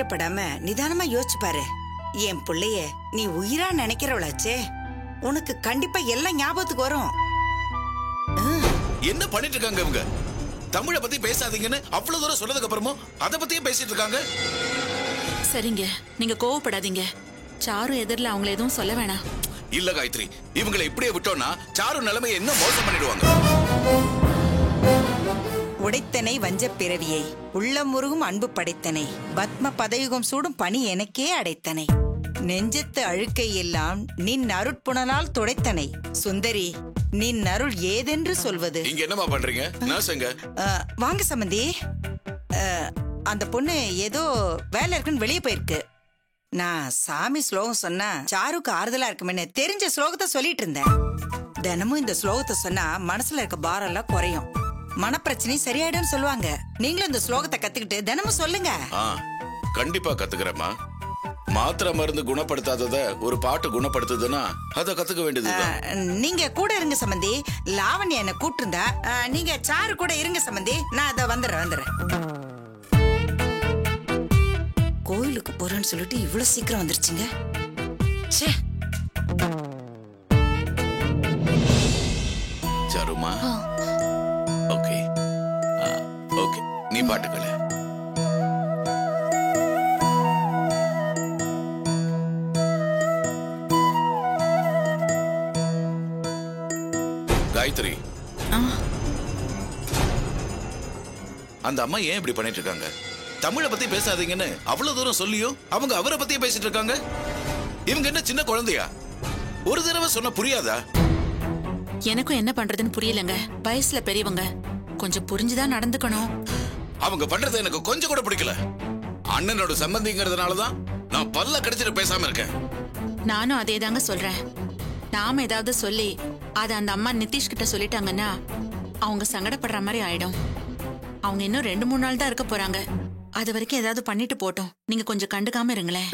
அவசரப்படாம நிதானமா யோசிச்சு பாரு. என் பிள்ளைய நீ உயிரா நினைக்கிறவளாச்சே, உனக்கு கண்டிப்பா எல்லாம் ஞாபகத்துக்கு வரும். என்ன பண்ணிட்டு இருக்காங்க இவங்க? தமிழை பத்தி பேசாதீங்கன்னு அவ்வளவு தூரம் சொன்னதுக்கு அப்புறமும் அதை பத்தியும் பேசிட்டு இருக்காங்க. சரிங்க, நீங்க கோவப்படாதீங்க. சாரு எதிரில அவங்கள எதுவும் சொல்ல வேணாம். இல்ல காயத்ரி, இவங்களை இப்படியே விட்டோம்னா சாரு நிலைமை என்ன மோசம் பண்ணிடுவாங்க. உடைத்தனை வஞ்ச பிறவியை உள்ளமுருகும் அன்பு படைத்தனை பத்ம பதயுகம் சூடும் பணி எனக்கே அடைத்தனை நெஞ்சத்து அழுக்கை எல்லாம் நின் அருட்புணலால் துடைத்தனை சுந்தரி நின் அருள் ஏதென்று சொல்வது. இங்க என்னமா பண்றீங்க? நர்ஸுங்க வாங்க சம்பந்தி. அந்த பொண்ணு ஏதோ வேலை இருக்குன்னு வெளியே போயிருக்கு. நான் சாமி ஸ்லோகம் சொன்னா சாருக்கு ஆறுதலா இருக்குமே தெரிஞ்ச ஸ்லோகத்தை சொல்லிட்டு இருந்தேன். தினமும் இந்த ஸ்லோகத்தை சொன்னா மனசுல இருக்க பாரம் எல்லாம் குறையும், மனப்பிரச்சனை சரியாயிடும் சொல்லுவாங்க. நீங்களும் இந்த ஸ்லோகத்தை கத்துக்கிட்டு தினமும் சொல்லுங்க. கண்டிப்பா கத்துக்கிறேம்மா. மாத்திரை மருந்து குணப்படுத்தாதத ஒரு பாட்டு குணப்படுத்துதுன்னா அத கத்துக்க வேண்டியதுதான். நீங்க கூட இருங்க சம்பந்தி. லாவண்யா என்ன கூப்பிட்டுருந்தா, நீங்க சாரு கூட இருங்க சம்பந்தி. நான் அத வந்துடுறேன். கோயிலுக்கு போறேன்னு சொல்லிட்டு இவ்வளவு சீக்கிரம் வந்துருச்சுங்க. சாருமா, ஓகே ஓகே, நீ பாட்டுக்கல. காயத்ரி, அந்த அம்மா ஏன் இப்படி பண்ணிட்டு இருக்காங்க? தமிழை பத்தி பேசாதீங்கன்னு அவ்வளவு தூரம் சொல்லியும் அவங்க அவரை பத்தியே பேசிட்டு இருக்காங்க. இவங்க என்ன சின்ன குழந்தையா? ஒரு தடவை சொன்ன புரியாதா? எனக்கும் என்ன பண்றதுன்னு புரியலங்க. வயசுல பெரியவங்க, கொஞ்சம் புரிஞ்சுதான் நடந்துக்கணும். அவங்க பண்றது எனக்கு கொஞ்சம் கூட பிடிக்கல. அண்ணனோட சம்பந்திங்கிறதுனாலதான் நான் பல்ல கடிச்சிட்டு பேசாம இருக்கேன். நானும் அதே தாங்க சொல்றேன். நாம ஏதாவது சொல்லி அத அந்த அம்மா நிதிஷ் கிட்ட சொல்லிட்டாங்கன்னா அவங்க சங்கடப்படுற மாதிரி ஆயிடும். அவங்க இன்னும் 2-3 நாள் தான் இருக்க போறாங்க. அது வரைக்கும் ஏதாவது பண்ணிட்டு போட்டோம். நீங்க கொஞ்சம் கண்டுக்காம இருங்களேன்.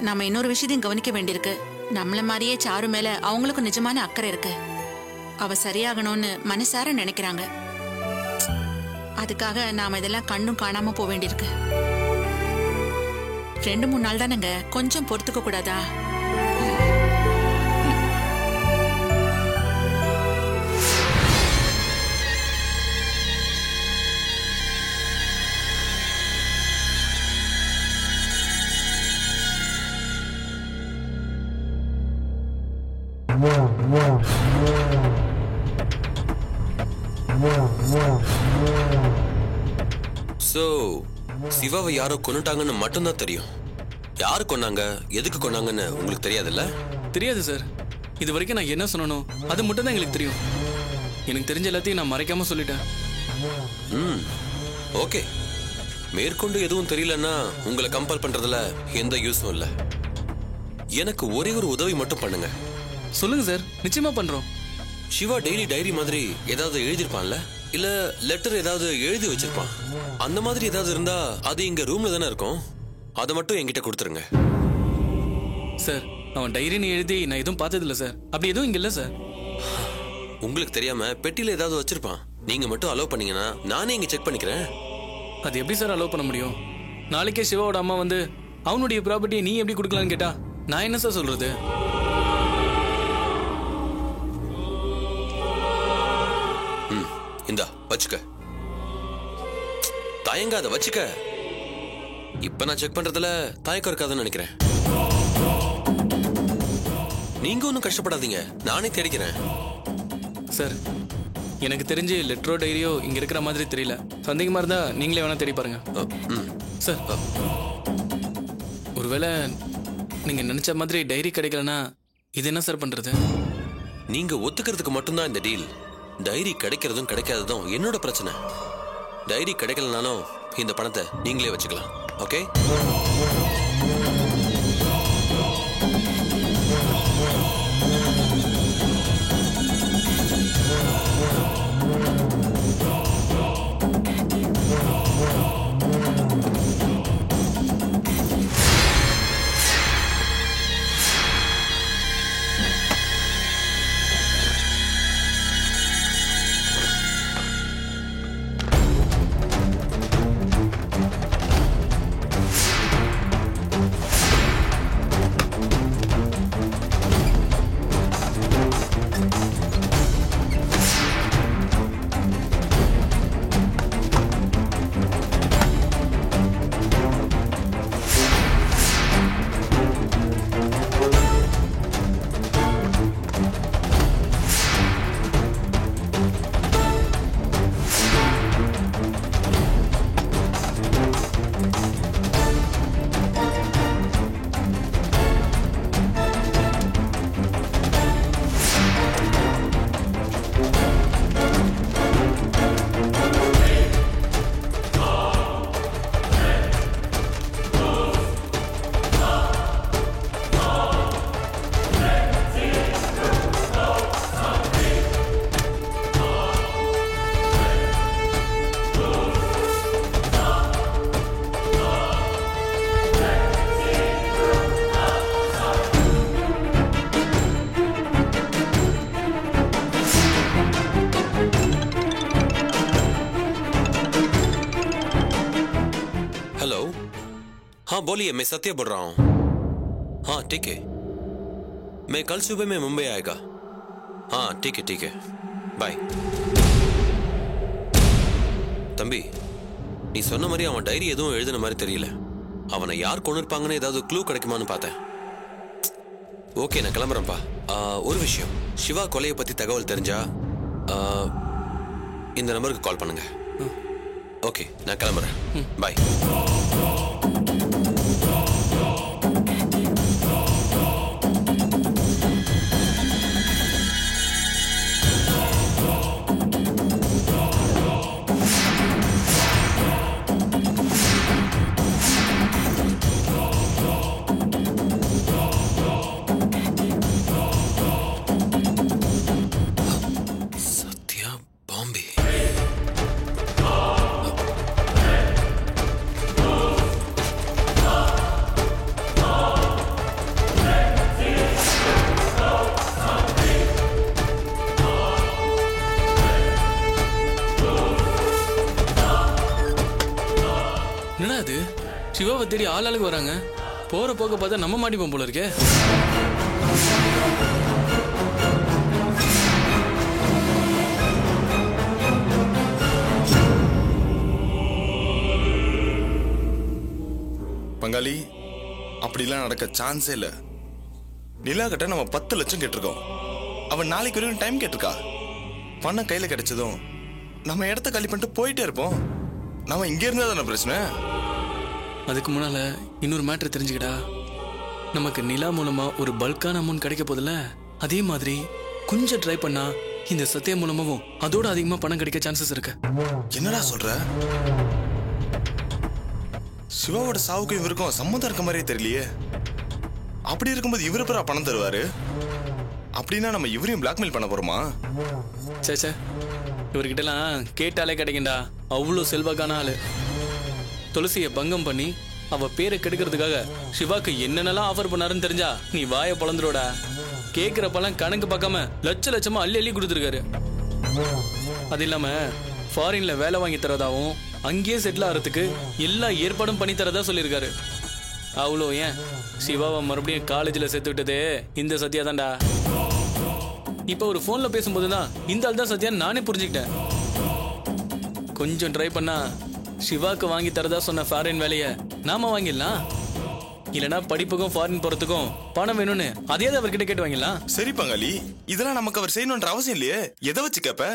நாம இன்னொரு விஷயத்தையும் கவனிக்க வேண்டியிருக்கு. நம்மள மாதிரியே சாரு மேல அவங்களுக்கும் நிஜமான அக்கறை இருக்கு. அவ சரியாகணும்னு மனசார நினைக்கிறாங்க. அதுக்காக நாம இதெல்லாம் கண்ணும் காணாம போக வேண்டியிருக்கு. 2-3 நாள் தானங்க, கொஞ்சம் பொறுத்துக்க கூடாதா? சிவாவை யாரோ கொன்னுட்டாங்கன்னு மட்டும்தான் தெரியும். யாரு கொன்னாங்க, எதுக்கு கொன்னாங்கன்னு உங்களுக்கு தெரியாதுல்ல? தெரியாது சார். இது வரைக்கும் நான் என்ன சொன்னனும் அது மட்டும் தான் எங்களுக்கு தெரியும். எனக்கு தெரிஞ்ச எல்லாத்தையும் நான் மறைக்காம சொல்லிட்டேன். ஓகே, மேற்கொண்டு எதுவும் தெரியலன்னா உங்களை கம்பல் பண்றதுல எந்த யூஸும் இல்ல. எனக்கு ஒரே ஒரு உதவி மட்டும் பண்ணுங்க. சொல்லுங்க சார், நிச்சயமா பண்றோம். சிவா டெய்லி டைரி மாதிரி ஏதாவது எழுதிருப்பான்ல, இல்ல லெட்டர் ஏதாவது எழுதி வச்சிருப்பான். அந்த மாதிரி ஏதாவது இருந்தா அது இங்க ரூம்ல தானே இருக்கும். அதை மட்டும் என்கிட்ட கொடுத்துருங்க சார். அவன் டைரின்னு எழுதி நான் எதுவும் பார்த்தது இல்ல சார். அப்படி எதுவும் இங்க இல்ல சார். உங்களுக்கு தெரியாம பெட்டியில ஏதாவது வச்சிருப்பான். நீங்க மட்டும் அலோவ் பண்ணீங்கன்னா நானே இங்க செக் பண்ணிக்கிறேன். அது எப்படி சார் அலோவ் பண்ண முடியும்? நாளைக்கே சிவாவோட அம்மா வந்து அவனுடைய ப்ராப்பர்ட்டியை நீ எப்படி கொடுக்கலான்னு கேட்டா நான் என்ன சார் சொல்றது? இந்தா வச்சுக்க, தயங்காத வச்சுக்க. இப்ப நான் செக் பண்றதுல தயக்கம் இருக்காதுன்னு நினைக்கிறேன். நீங்க ஒன்னும் கஷ்டப்படாதீங்க, நானே தேடிக்கிறேன். சார், எனக்கு தெரிஞ்சு லெட்டரோ டைரியோ இங்க இருக்கிற மாதிரி தெரியல. சந்தேகமா இருந்தா நீங்களே வேணா தேடி பாருங்க. சார், ஒருவேளை நீங்க நினைச்ச மாதிரி டைரி கிடைக்கலனா இது என்ன சார் பண்றது? நீங்க ஒத்துக்கிறதுக்கு மட்டும்தான் இந்த டீல். டைரி கிடைக்கிறதும் கிடைக்காததும் என்னோட பிரச்சனை. டைரி கிடைக்கலனாலும் இந்த பணத்தை நீங்களே வச்சுக்கலாம். ஓகே? हाँ बोलिए, मैं सत्य बोल रहा हूँ। हाँ ठीक है, मैं कल सुबह में मुंबई आएगा। हाँ ठीक है பாய். தம்பி, நீ சொன்ன மாதிரி அவன் டைரி எதுவும் எழுதின மாதிரி தெரியல. அவனை யார் கொண்டு இருப்பாங்கன்னு ஏதாவது க்ளூ கிடைக்குமான்னு பார்த்தேன். ஓகே, நான் கிளம்புறேன்ப்பா. ஒரு விஷயம், சிவா கொலையை பத்தி தகவல் தெரிஞ்சா இந்த நம்பருக்கு கால் பண்ணுங்க. ஓகே, நான் கிளம்புறேன். பாய். என்னடா அது, சிவாவை தேடி ஆளாளுக்கு வராங்க. போற போக்க பார்த்தா நம்ம மாட்டிப்போம் போல இருக்கே. பங்காளி, அப்படிலாம் நடக்க சான்ஸே இல்ல. நிலா கிட்ட நம்ம 10 லட்சம் கேட்டிருக்கோம். அவன் நாளைக்கு வரைக்கும் டைம் கேட்டிருக்கா. பணம் கையில கிடைச்சதும் நம்ம இடத்த காலி பண்ணிட்டு போயிட்டே இருப்போம். நம்ம இங்க இருந்தா தானே பிரச்சனை. அதுக்கு முன்னால இன்னொரு மேட்டர் தெரிஞ்சுக்கிட்டா, நமக்கு நிலா மூலமா ஒரு பல்கான அமௌண்ட் கிடைக்க போதில்ல, அதே மாதிரி கொஞ்சம் ட்ரை பண்ணா இந்த சத்தியம் மூலமாவும் அதோட அதிகமா பணம் கிடைக்க சான்சஸ் இருக்கு. என்னடா சொல்ற? சிவாவோட சாவுக்கு இவருக்கும் சம்மந்தம் இருக்க மாதிரியே தெரியலையே. அப்படி இருக்கும்போது இவரு பேரா பணம் தருவாரு? அப்படின்னா நம்ம இவரையும் பிளாக்மெயில் பண்ண போறோமா? சேச்சே, இவர்கிட்டலாம் கேட்டாலே கிடைக்குண்டா. அவ்வளோ செல்வாக்கான ஆளு. துளசியை பங்கம் பண்ணி அவ பேரை கெடுக்கிறதுக்காக சிவாக்கு என்னென்னலாம் ஆஃபர் பண்ணாருன்னு தெரிஞ்சா நீ வாயை பொழந்துருடா. கேட்குறப்பெல்லாம் கணக்கு பார்க்காம லட்சமா அள்ளி அள்ளி கொடுத்துருக்காரு. அது இல்லாம ஃபாரின்ல வேலை வாங்கி தரதாவும் அங்கேயே செட்டில் ஆகிறதுக்கு எல்லா ஏற்பாடும் பண்ணி தரதா சொல்லியிருக்காரு. அவ்வளோ ஏன், சிவாவை மறுபடியும் காலேஜில் சேர்த்து விட்டதே இந்த சத்யா தான்டா. இப்போ ஒரு ஃபோன்ல பேசும்போது தான் இந்த ஆள் தான் சத்யான்னு நானே புரிஞ்சுக்கிட்டேன். கொஞ்சம் ட்ரை பண்ணா சிவாக்கு வாங்கி தரதா சொன்ன ஃபாரின் வேலையை நாம வாங்கிடலாம். இல்லைன்னா படிப்புக்கும் ஃபாரின் போறதுக்கும் பணம் வேணும்னு அதே தான் அவர்கிட்ட கேட்டு வாங்கிடலாம். சரி பங்காளி, இதெல்லாம் நமக்கு அவர் செய்யணுன்ற அவசியம் இல்லையே. எதை வச்சு கேப்ப?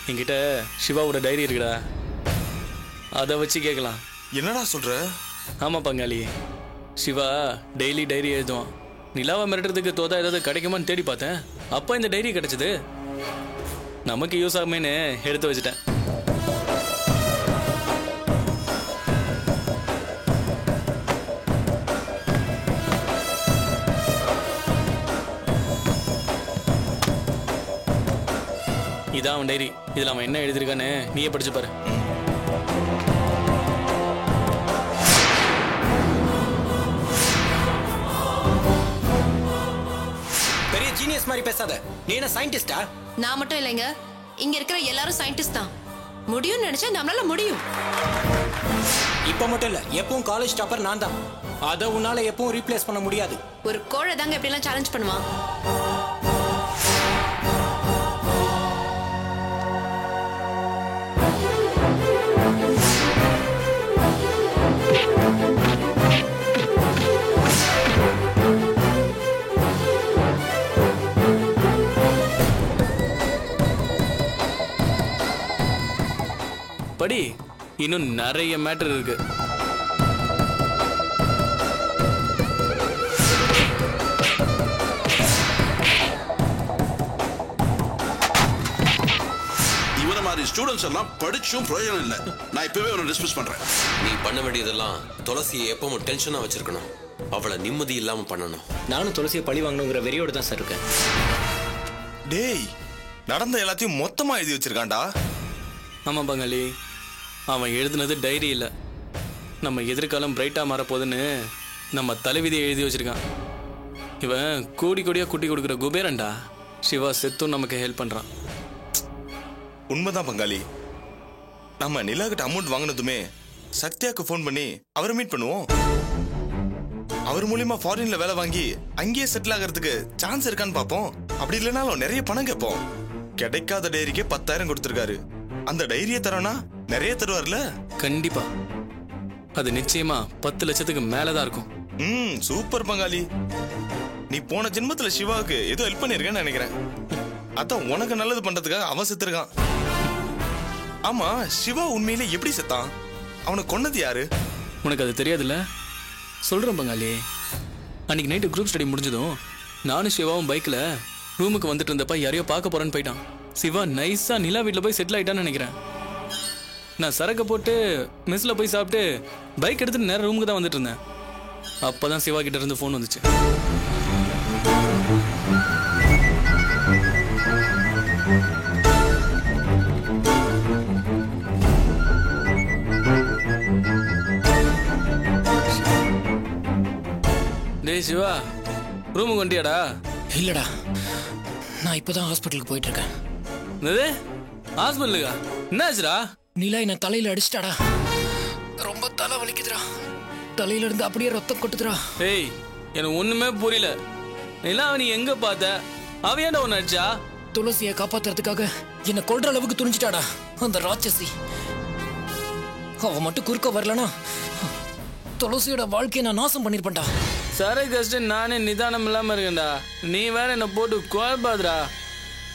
என்கிட்ட சிவாவோட டைரி இருக்குடா, அதை வச்சு கேட்கலாம். என்னடா சொல்ற? ஆமா பங்காளி, சிவா டெய்லி டைரி எழுதுவான். நிலாவை மிரட்டுறதுக்கு தோதா ஏதாவது கிடைக்குமான்னு தேடி பார்த்தேன். அப்போ இந்த டைரி கிடைச்சது. நமக்கு யூஸ் ஆகுமேன்னு எடுத்து வச்சுட்டேன். இதான் அவன் டைரி. இதில் அவன் என்ன எழுதியிருக்கான்னு நீயே படிச்சு பாரு. பெரிய ஜீனியஸ் மாதிரி பேசாத. நீ என்ன சயின்டிஸ்டா? நான் மட்டும் இல்லைங்க, இங்க இருக்கிற எல்லாரும் சயின்டிஸ்ட் தான். முடியும்னு நினைச்சா நம்மளால முடியும். இப்ப மட்டும் இல்ல, எப்பவும் காலேஜ் டாப்பர் நான் தான். அதை உன்னால எப்பவும் ரீப்ளேஸ் பண்ண முடியாது. ஒரு கோழை தாங்க எப்படி எல்லாம் சேலஞ்ச் பண்ணுவான். படி, இன்னும் நிறைய மேட்டர் இருக்கு. இவர மாதிரி ஸ்டூடெண்ட்ஸ் எல்லாம் படிச்சும் பிரயோஜனம் இல்லை. நான் இப்பவே உன்னை டிஸ்மிஸ் பண்றேன். நீ பண்ண வேண்டியதெல்லாம் துளசியை எப்பவும் டென்ஷனா வச்சிருக்கணும். அவளை நிம்மதி இல்லாம பண்ணணும். நானும் துளசியை பழி வாங்கணுங்கிற வெறியோட தான் சார் இருக்கேன். டேய், நடந்த எல்லாத்தையும் மொத்தமா எழுதி வச்சிருக்கான்டா. ஆமா பங்காளி, அவன் எழுதுனது டைரி இல்லை, நம்ம எதிர்காலம் பிரைட்டா மாறப்போகுதுன்னு நம்ம தலைவிதியை எழுதி வச்சிருக்கான். இவன் கோடி கோடியா குட்டி கொடுக்குற குபேரன்டா. சிவா செத்தும் நமக்கு ஹெல்ப் பண்றான். உண்மைதான் பங்காளி. நம்ம நிலா கிட்ட அமௌண்ட் வாங்கினதுமே சத்யாக்கு ஃபோன் பண்ணி அவரை மீட் பண்ணுவோம். அவர் மூலியமா ஃபாரின்ல வேலை வாங்கி அங்கேயே செட்டில் ஆகிறதுக்கு சான்ஸ் இருக்கான்னு பார்ப்போம். அப்படி இல்லைனாலும் நிறைய பணம் கேட்போம். கிடைக்காத டைரிக்கே 10,000 கொடுத்துருக்காரு. அந்த டைரியை தரோனா நிறைய தருவார்ல. கண்டிப்பா அது நிச்சயமா 10 லட்சத்துக்கு மேலதான் இருக்கும். சூப்பர் பங்காளி. நீ போன ஜென்மத்துல சிவாவுக்கு ஏதோ ஹெல்ப் பண்ணிருக்கேன்னு நினைக்கிறேன். அதான் உனக்கு நல்லது பண்றதுக்காக அவன் செத்துருக்கான். ஆமா, சிவா உண்மையிலே எப்படி செத்தான்? அவனை கொன்னது யாரு? உனக்கு அது தெரியாதுல்ல? சொல்றேன் பங்காளி. அன்னைக்கு நைட்டு குரூப் ஸ்டடி முடிஞ்சதும் நானும் சிவாவும் பைக்ல ரூமுக்கு வந்துட்டு இருந்தப்ப யாரையோ பார்க்க போறேன்னு போயிட்டான். சிவா நைஸா நிலா வீட்டில் போய் செட்டில் ஆயிட்டான்னு நினைக்கிறேன். நான் சரக்கு போட்டு மெஸ்ல போய் சாப்பிட்டு பைக் எடுத்துட்டு நேரம் ரூமுக்கு தான் வந்துட்டு இருந்தேன். அப்பதான் சிவா கிட்ட இருந்து ஃபோன் வந்துச்சு. டேய் சிவா, ரூமுக்கு வந்துட்டியாடா? இல்லடா, நான் இப்பதான் ஹாஸ்பிட்டலுக்கு போயிட்டு இருக்கேன். என்னது ஹாஸ்பிட்டலுக்கா? என்னாச்சுடா? நிலா என்ன தலையில அடிச்சிட்டாடா. ரொம்ப தலை வலிக்குதுடா. தலையில இருந்து அப்படியே ரத்தம் கொட்டுதுடா. ஏய், எனக்கு ஒண்ணுமே புரியல. நிலா நீ எங்க பார்த்த? அவ ஏன்டா ஒன்னு அடிச்சா? துளசியை காப்பாத்துறதுக்காக என்ன கொல்ற அளவுக்கு துணிஞ்சிட்டாடா அந்த ராட்சசி. அவ மட்டும் குறுக்க வரலனா துளசியோட வாழ்க்கையை நான் நாசம் பண்ணிருப்பேன்டா. சரை கஷ்டம் நானே நிதானம் இல்லாம இருக்கேன்டா. நீ வேற என்ன போட்டு குழப்பாதுடா.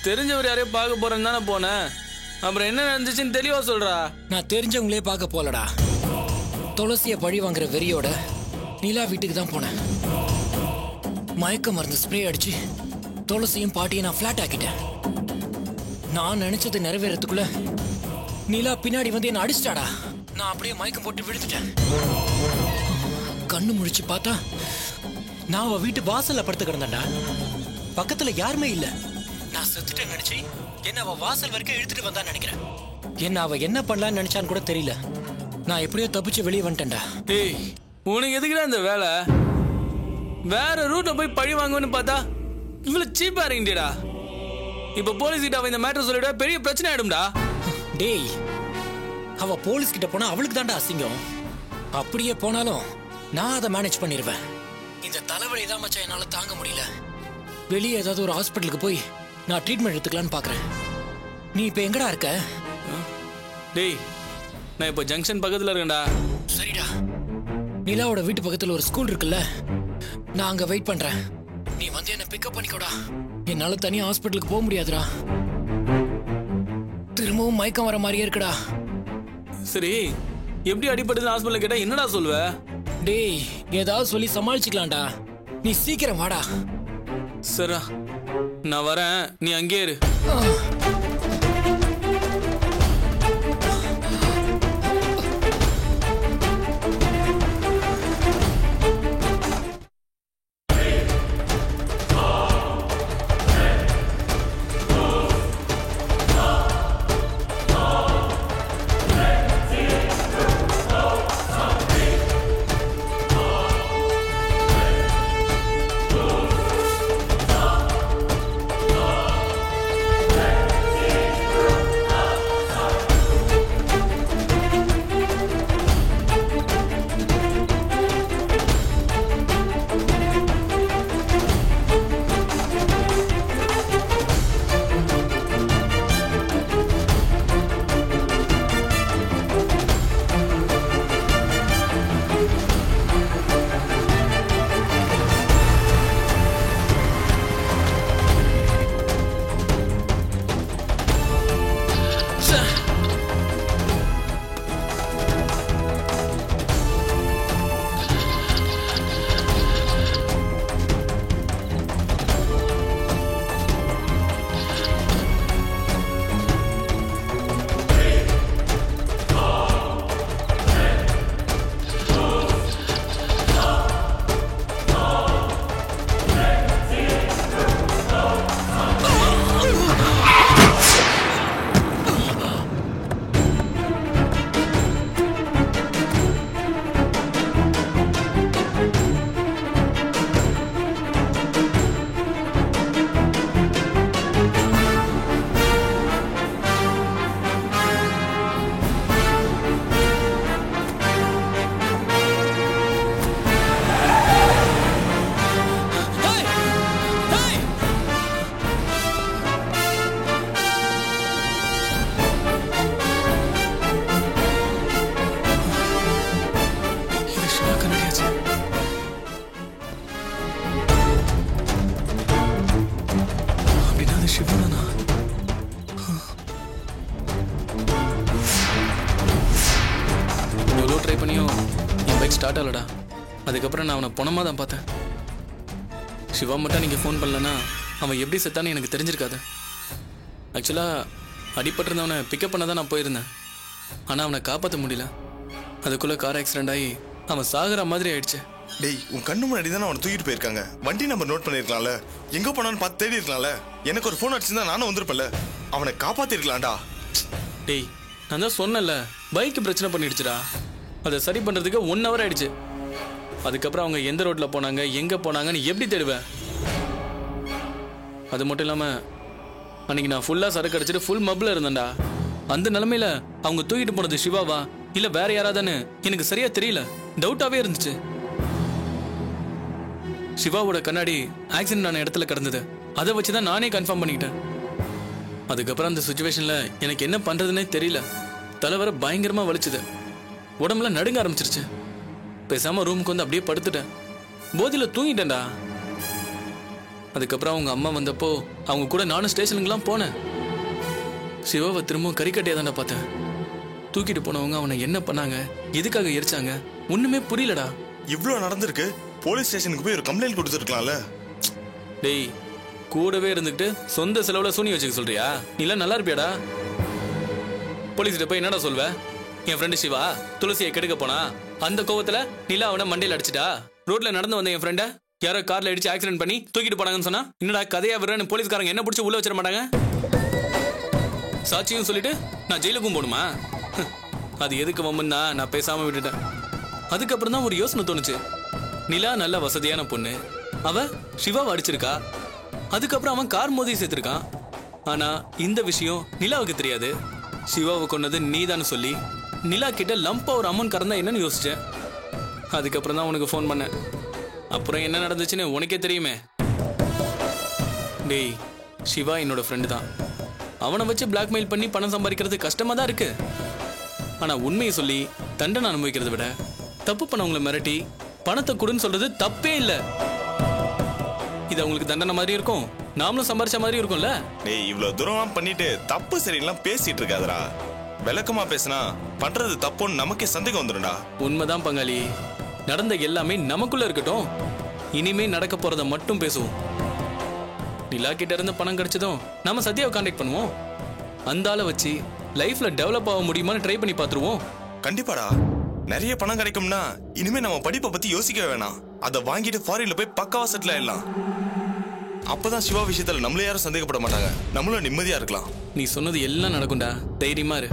தெரிஞ்சவர் யாரையும் பார்க்க போறேன்னு தானே போனேன். அப்புறம் என்ன நடந்துச்சுன்னு தெளிவா சொல்றா. நான் தெரிஞ்சவங்களே பார்க்க போலடா. துளசியை பழி வாங்குற வெறியோட நிலா வீட்டுக்கு தான் போனேன். மயக்க மருந்து ஸ்ப்ரே அடிச்சு துளசியும் பாட்டியும் நான் ஃபிளாட் ஆக்கிட்டேன். நான் நினைச்சது நிறைவேறதுக்குள்ள நிலா பின்னாடி வந்து என்ன அடிச்சிட்டாடா. நான் அப்படியே மயக்கம் போட்டு விழுந்துட்டேன். கண்ணு முழிச்சு பார்த்தா நான் அவ வீட்டு வாசல்ல படுத்து கிடந்தேன்டா. பக்கத்துல யாருமே இல்ல. நான் செத்துட்டேன்னு நினைச்சு என்ன அவ வாசல் வரைக்கும் இழுத்துட்டு வந்தான்னு நினைக்கிறேன். என்ன அவ என்ன பண்ணலான்னு நினைச்சான்னு கூட தெரியல. நான் எப்படியோ தப்பிச்சு வெளியே வந்துட்டேன்டா. ஏய், உனக்கு எதுக்குடா இந்த வேலை? வேற ரூட்ல போய் பழி வாங்குவேன்னு பார்த்தா இவ்வளவு சீப்பா இருக்கீங்கடா. இப்ப போலீஸ் கிட்ட அவ இந்த மேட்டர் சொல்லிட பெரிய பிரச்சனை ஆயிடும்டா. டேய், அவ போலீஸ் கிட்ட போனா அவளுக்கு தான்டா அசிங்கம். அப்படியே போனாலும் நான் அதை மேனேஜ் பண்ணிடுவேன். இந்த தலைவலி தான் மச்சான் என்னால தாங்க முடியல. வெளியே ஏதாவது ஒரு ஹாஸ்பிட்டலுக்கு போய் நான் ட்ரீட்மெண்ட் எடுத்துக்கலான்னு பாக்குறேன். நீ இப்ப எங்கடா இருக்க? டேய், நான் இப்ப ஜங்ஷன் பக்கத்துல இருக்கேன்டா. சரிடா, நிலாவோட வீட்டு பக்கத்துல ஒரு ஸ்கூல் இருக்குல்ல, நான் அங்க வெயிட் பண்றேன். நீ வந்து என்ன பிக்கப் பண்ணிக்கோடா. என்னால தனியா ஹாஸ்பிட்டலுக்கு போக முடியாதுடா. திரும்பவும் மயக்கம் வர மாதிரியே இருக்குடா. சரி, எப்படி அடிபட்டது ஹாஸ்பிட்டல் கேட்டா என்னடா சொல்வ? டேய், ஏதாவது சொல்லி சமாளிச்சுக்கலாம்டா. நீ சீக்கிரம் வாடா. சரா, நான் வரேன், நீ அங்கே இரு. அவனா? எவ்வளோ ட்ரை பண்ணியும் என் பைக் ஸ்டார்ட் ஆகலடா. அதுக்கப்புறம் நான் அவனை பணமாக தான் பார்த்தேன். சிவா மட்டும் நீங்கள் ஃபோன் பண்ணலன்னா அவன் எப்படி செத்தான்னு எனக்கு தெரிஞ்சிருக்காது. ஆக்சுவலாக அடிபட்டிருந்தவனை பிக்கப் பண்ண தான் நான் போயிருந்தேன். ஆனால் அவனை காப்பாற்ற முடியல. அதுக்குள்ளே கார் ஆக்சிடென்ட் ஆகி அவன் சாகுற மாதிரி ஆயிடுச்சு. டேய், உன் கண்ணு முன்னாடி தானே அவனை தூக்கிட்டு போயிருக்காங்க. வண்டி நம்பர் நோட் பண்ணிருக்கலாம்ல, எங்க போனான்னு பார்த்து தேடி இருக்கலாம்ல. எனக்கு ஒரு ஃபோன் அடிச்சிருந்தா நானும் வந்திருப்பேன்ல. அவனை காப்பாத்திருக்கலாம்டா. டேய், நான் தான் சொன்னேன்ல, பைக்கு பிரச்சனை பண்ணிடுச்சுடா. அதை சரி பண்ணுறதுக்கு 1 hour ஆயிடுச்சு. அதுக்கப்புறம் அவங்க எந்த ரோட்டில் போனாங்க, எங்கே போனாங்கன்னு எப்படி தேடுவேன்? அது மட்டும் இல்லாமல் அன்னைக்கு நான் ஃபுல்லாக சரக்கு அடிச்சுட்டு ஃபுல் மப்பில் இருந்தேன்டா. அந்த நிலமையில அவங்க தூக்கிட்டு போனது சிவாவா இல்லை வேற யாராதான்னு எனக்கு சரியா தெரியல. டவுட்டாகவே இருந்துச்சு. சிவாவோட கண்ணாடி ஆக்சிடென்ட் ஆன இடத்துல கிடந்தது. அதை வச்சு தான் நானே கன்ஃபார்ம் பண்ணிக்கிட்டேன். அதுக்கப்புறம் அந்த சுச்சுவேஷனில் எனக்கு என்ன பண்ணுறதுனே தெரியல. தலைவரை பயங்கரமாக வலிச்சுது. உடம்புல நடுங்க ஆரம்பிச்சிருச்சு. பேசாமல் ரூமுக்கு வந்து அப்படியே படுத்துட்டேன். போதியில் தூங்கிட்டேன்டா. அதுக்கப்புறம் அவங்க அம்மா வந்தப்போ அவங்க கூட நானும் ஸ்டேஷனுக்குலாம் போனேன். சிவாவை திரும்பவும் கறிக்கட்டையாக தானே பார்த்தேன். தூக்கிட்டு போனவங்க அவனை என்ன பண்ணாங்க, எதுக்காக எரிச்சாங்க, ஒன்றுமே புரியலடா. இவ்வளோ நடந்திருக்கு, போலீஸ் ஸ்டேஷனுக்கு போய் ஒரு கம்ப்ளைண்ட் கொடுத்துருக்கலாம்ல. டேய், கூடவே இருந்துக்கிட்டு சொந்த செலவில் சூனி வச்சுக்க சொல்றியா? நீலாம் நல்லா இருப்பியாடா? போலீஸ்கிட்ட போய் என்னடா சொல்வ? என் ஃப்ரெண்டு சிவா துளசியை கெடுக்க போனா, அந்த கோவத்தில் நிலா அவனை மண்டையில் அடிச்சிட்டா. ரோட்ல நடந்து வந்த என் ஃப்ரெண்டை யாரோ கார்ல அடிச்சு ஆக்சிடென்ட் பண்ணி தூக்கிட்டு போனாங்கன்னு சொன்னா என்னடா கதையா விடுறேன்னு போலீஸ்காரங்க என்ன பிடிச்சி உள்ள வச்சிட மாட்டாங்க? சாட்சியும் சொல்லிட்டு நான் ஜெயிலுக்கும் போகணுமா? அது எதுக்கு வம்புன்னா நான் பேசாம விட்டுட்டேன். அதுக்கப்புறம் தான் ஒரு யோசனை தோணுச்சு. நிலா நல்ல வசதியான பொண்ணு, அவ சிவாவை அடிச்சிருக்கா. அதுக்கப்புறம் அவன் கார் மோதி சேர்த்திருக்கான். ஆனா இந்த விஷயம் நிலாவுக்கு தெரியாது. சிவாவை கொன்னது நீதான்னு சொல்லி நிலா கிட்ட லம்பா ஒரு அமௌண்ட் கறந்தா என்னன்னு யோசிச்சேன். அதுக்கப்புறம் தான் உனக்கு ஃபோன் பண்ணேன். அப்புறம் என்ன நடந்துச்சுன்னு உனக்கே தெரியுமே. டேய், சிவா என்னோட ஃப்ரெண்டு தான். அவனை வச்சு பிளாக்மெயில் பண்ணி பணம் சம்பாதிக்கிறது கஷ்டமா தான் இருக்கு. ஆனா உண்மையை சொல்லி தண்டனை அனுபவிக்கிறத விட தப்பு பண்ணவங்களை மிரட்டி பணத்தை கொடுன்னு சொல்றது தப்பே இல்லை. இது அவங்களுக்கு தண்டனை மாதிரி இருக்கும், நாமளும் சம்பாரிச்ச மாதிரி இருக்கும்ல. டேய், இவ்வளவு தூரம் பண்ணிட்டு தப்பு சரியெல்லாம் பேசிட்டு இருக்காதடா. விளக்கமா பேசினா பண்றது தப்புன்னு நமக்கே சந்தேகம் வந்துடும்டா. உண்மைதான் பங்காளி. நடந்த எல்லாமே நமக்குள்ள இருக்கட்டும். இனிமே நடக்க போறத மட்டும் பேசுவோம். நிலா கிட்ட இருந்து பணம் கிடைச்சதும் நாம சத்யாவை கான்டாக்ட் பண்ணுவோம். அந்த ஆளை வச்சு லைஃப்ல டெவலப் ஆக முடியுமான்னு ட்ரை பண்ணி பார்த்துருவோம். கண்டிப்பாடா. நிறைய பணம் கிடைக்கும்னா இனிமே நம்ம படிப்பை பத்தி யோசிக்க வேணாம். அதை வாங்கிட்டு ஃபாரின்ல போய் பக்காவா செட்டில் ஆயிடலாம். அப்பதான் சிவா விஷயத்துல நம்மள யாரும் சந்தேகப்பட மாட்டாங்க. நம்மளும் நிம்மதியா இருக்கலாம். நீ சொன்னது எல்லாம் நடக்கும்டா, தைரியமா இரு.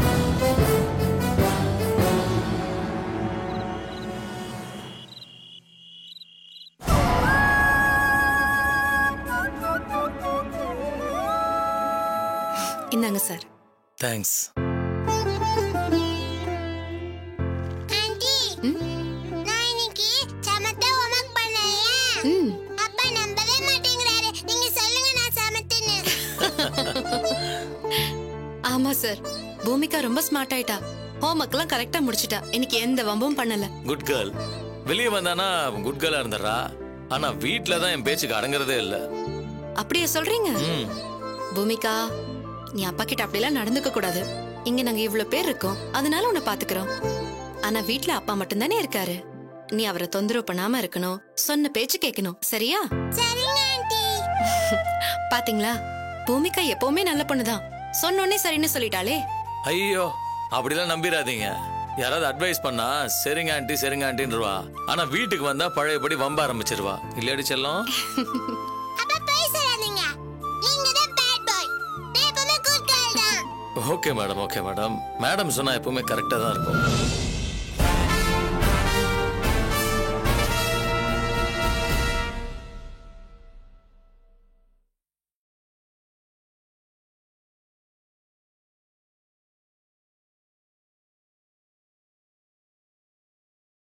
இந்தாங்க சார். தேங்க்ஸ். ஆமா சார், பூமிகா ரொம்ப ஸ்மார்ட் ஆயிட்டா. ஹோம்வொர்க் எல்லாம் கரெக்டா முடிச்சிட்டா. இன்னைக்கு எந்த வம்பும் பண்ணல. Good girl. வெளியே வந்தானா குட் கேர்ளா இருந்துறா. ஆனா வீட்ல தான் என் பேச்சுக்கு அடங்குறதே இல்ல. அப்படியே சொல்றீங்க? பூமிகா, நீ அப்பா கிட்ட அப்படிலாம் நடந்துக்க கூடாது. இங்க நாங்க இவ்வளவு பேர் இருக்கோம், அதனால உன்னை பாத்துக்கிறோம். ஆனா வீட்ல அப்பா மட்டும் தானே இருக்காரு. நீ அவரை தொந்தரவு பண்ணாம இருக்கணும், சொன்ன பேச்சு கேட்கணும். சரியா? சரிங்க ஆண்டி. பாத்தீங்களா, பூமிகா எப்பவுமே நல்ல பொண்ணுதான். சொன்னோன்னே சரின்னு சொல்லிட்டாளே. ஐயோ, அப்படிலாம் நம்பிடாதீங்க. யாராவது அட்வைஸ் பண்ணா சரிங்க ஆண்டி சரிங்க ஆண்டின்னுவா. ஆனா வீட்டுக்கு வந்தா பழையபடி வம்ப ஆரம்பிச்சிருவா. இல்லையாடி செல்லம்? Okay madam, okay madam. Madam சொன்னா எப்பவுமே கரெக்டா தான் இருக்கும்.